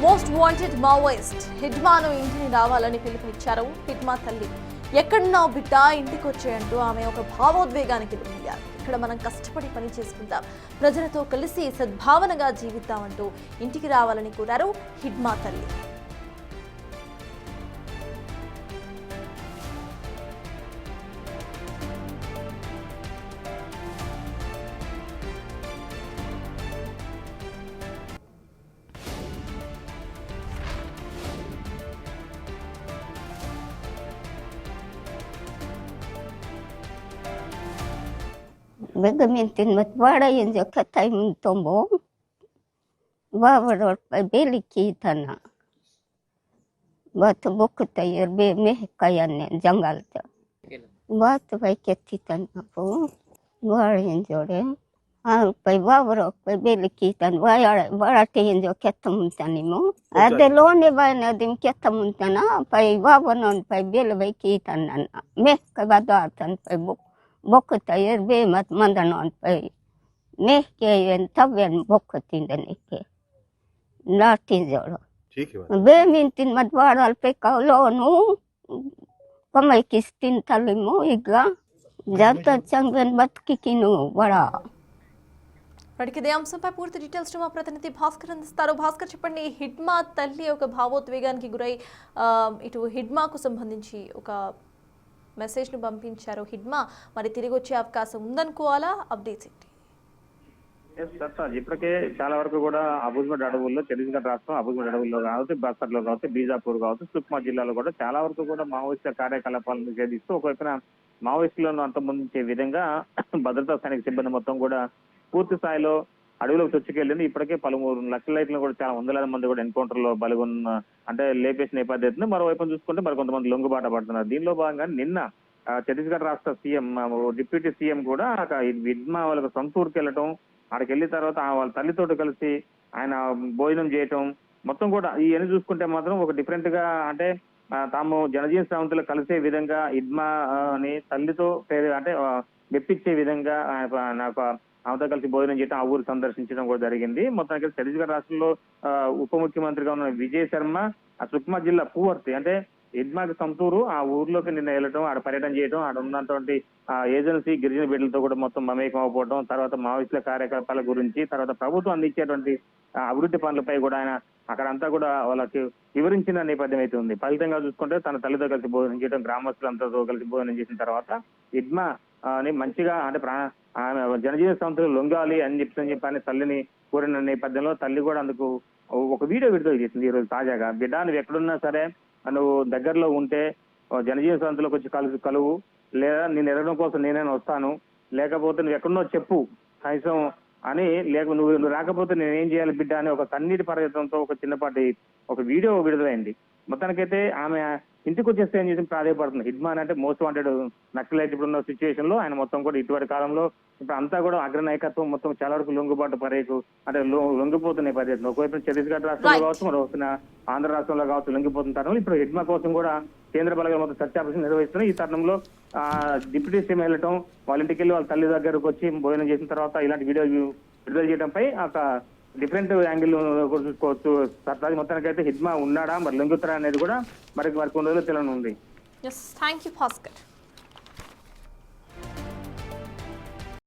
Most wanted Maoist హిడ్మాను ఇంటిని రావాలని పిలుపునిచ్చారు. హిడ్మా తల్లి ఎక్కడున్నావు బిడ్డ ఇంటికి వచ్చేయంటూ ఆమె ఒక భావోద్వేగానికి లోనయ్యారు. ఇక్కడ మనం కష్టపడి పని చేసుకుందాం, ప్రజలతో కలిసి సద్భావనగా జీవిద్దామంటూ ఇంటికి రావాలని కోరారు హిడ్మా తల్లి. Gagamitin matwara yun sa katay mong tumbong. Bawaror pa beli kita na. Batu buku tayo be meh kaya ne janggal ta. Batu pa kita na po. Wara yun jore. Pa bawaror pa beli kita na. Wara tayo sa katamuntani mo. Ade lone ba na dim katamuntana. Pa bawaron pa beli ba kita na. Meh kabadatan pa buku. Bokk tayo be mat mandanon pa meh ke yen taben bokk tindan ke natin jolo ठीक है be mintin matwaral pe kaulonu kamay kistin talimo iga jata changben bat kikinu wara. వాటికి ఇదే అంశంపై పూర్తి details మా ప్రతినిధి భాస్కర్ అందిస్తారు. భాస్కర్ చెప్పండి, హిడ్మా తల్లి ఒక భావోద్వేగానికి గురై ఇటు హిడ్మాకు సంబంధించి ఒక మెసేజ్ను పంపించారు. హిడ్మా మరి తిరిగి వచ్చే అవకాశం ఉందనుకోవాలా? అప్డేట్స్ ఏంటి? ఇప్పటికే చాలా వరకు కూడా అబుజ్మట్ అడవుల్లో, ఛత్తీస్గఢ్ రాష్ట్రం అబుజ్మట్ అడవుల్లో కావచ్చు, బస్తర్లో కావచ్చు, బీజాపూర్ కావచ్చు, సుక్మా జిల్లాలో కూడా చాలా వరకు కూడా మావోయిస్టు కార్యకలాపాలను ఛేదిస్తూ ఒకవైపున మావోయిస్టులను అంతమొందించే విధంగా భద్రతా సైనిక సిబ్బంది మొత్తం కూడా పూర్తి స్థాయిలో అడవులకు చొచ్చుకెళ్ళింది. ఇప్పటికే పలువురు నక్సలైట్లు కూడా చాలా వందలాది మంది కూడా ఎన్కౌంటర్ లో బలిగొన్న అంటే లేపేసిన నేపథ్యం. మరోవైపు చూసుకుంటే మరి కొంతమంది లొంగుబాట పడుతున్నారు. దీనిలో భాగంగా నిన్న ఛత్తీస్గఢ్ రాష్ట్ర సీఎం, డిప్యూటీ సీఎం కూడా హిడ్మా వాళ్ళకి సొంత ఊరికి వెళ్ళటం, అక్కడికి వెళ్ళిన తర్వాత వాళ్ళ తల్లితోటి కలిసి ఆయన భోజనం చేయటం మొత్తం కూడా ఇవన్నీ చూసుకుంటే మాత్రం ఒక డిఫరెంట్ గా అంటే తాము జనజీవన శ్రావంతులు కలిసే విధంగా హిడ్మా అని తల్లితో అంటే మెప్పించే విధంగా నాకు ఆమెతో కలిసి భోజనం చేయడం, ఆ ఊరు సందర్శించడం కూడా జరిగింది. మొత్తానికి ఛత్తీస్గఢ్ రాష్ట్రంలో ఉప ముఖ్యమంత్రిగా ఉన్న విజయ్ శర్మ ఆ సుక్మా జిల్లా పూవర్తి అంటే హిడ్మాకి సొంతూరు, ఆ ఊర్లోకి నిన్న వెళ్ళటం, ఆడ పర్యటన చేయడం, ఆడ ఉన్నటువంటి ఏజెన్సీ గిరిజన బిడ్డలతో కూడా మొత్తం మమేకం అయిపోవడం, తర్వాత మావోయిస్టుల కార్యకలాపాల గురించి, తర్వాత ప్రభుత్వం అందించేటువంటి అభివృద్ధి పనులపై కూడా ఆయన అక్కడంతా కూడా వాళ్ళకి వివరించిన నేపథ్యం అయితే ఉంది. ఫలితంగా చూసుకుంటే తన తల్లితో కలిసి భోజనం చేయడం, గ్రామస్తులందరితో కలిసి భోజనం చేసిన తర్వాత హిడ్మా అని మంచిగా అంటే ఆమె జనజీవన సంస్థలు లొంగాలి అని చెప్పి తల్లిని కోరిన నేపథ్యంలో తల్లి కూడా అందుకు ఒక వీడియో విడుదల చేసింది ఈ రోజు తాజాగా. బిడ్డ నువ్వు ఎక్కడున్నా సరే నువ్వు దగ్గరలో ఉంటే జనజీవన సంస్థలకు వచ్చి కలువు, లేదా నేను ఎరగడం కోసం నేనైనా వస్తాను, లేకపోతే నువ్వు ఎక్కడున్నో చెప్పు కనీసం అని, లేక నువ్వు రాకపోతే నేనేం చేయాలి బిడ్డ అని ఒక కన్నీటి పర్యటనతో ఒక చిన్నపాటి ఒక వీడియో విడుదలైంది. మొత్తానికైతే ఆమె ఇంటికి వచ్చేస్తే ఏం చేసి ప్రాధాయపడుతుంది. హిడ్మా అంటే మోస్ట్ వాంటెడ్ నక్సలైట్ ఇప్పుడున్న సిచ్యువేషన్ లో ఆయన మొత్తం కూడా ఇటువంటి కాలంలో ఇప్పుడు అంతా కూడా అగ్రనాయకత్వం మొత్తం చాలా వరకు లొంగుబాటు పరేకు అంటే లొంగిపోతున్న పరిస్థితులు. ఒకవైపు ఛత్తీస్గఢ్ రాష్ట్రంలో కావచ్చు, మరోవైపున ఆంధ్ర రాష్ట్రంలో కావచ్చు లొంగిపోతున్న తరుణంలో ఇప్పుడు హిడ్మా కోసం కూడా కేంద్ర బలగాలు మొత్తం సత్యాపరేషన్ నిర్వహిస్తున్నాయి. ఈ తరుణంలో డిప్యూటీ సీఎం వెళ్ళటం, వాళ్ళ ఇంటికి వెళ్ళి వాళ్ళ తల్లి దగ్గరకు వచ్చి భోజనం చేసిన తర్వాత ఇలాంటి వీడియో విడుదల చేయడంపై ఒక డిఫరెంట్ యాంగిల్ చూసుకోవచ్చు. సర్తాజ్ మొత్తానికైతే హిడ్మా ఉన్నాడా మరి లొంగుతారా అనేది కూడా మరి కొన్ని రోజులు తెలియనుంది. Thank you Bhaskar.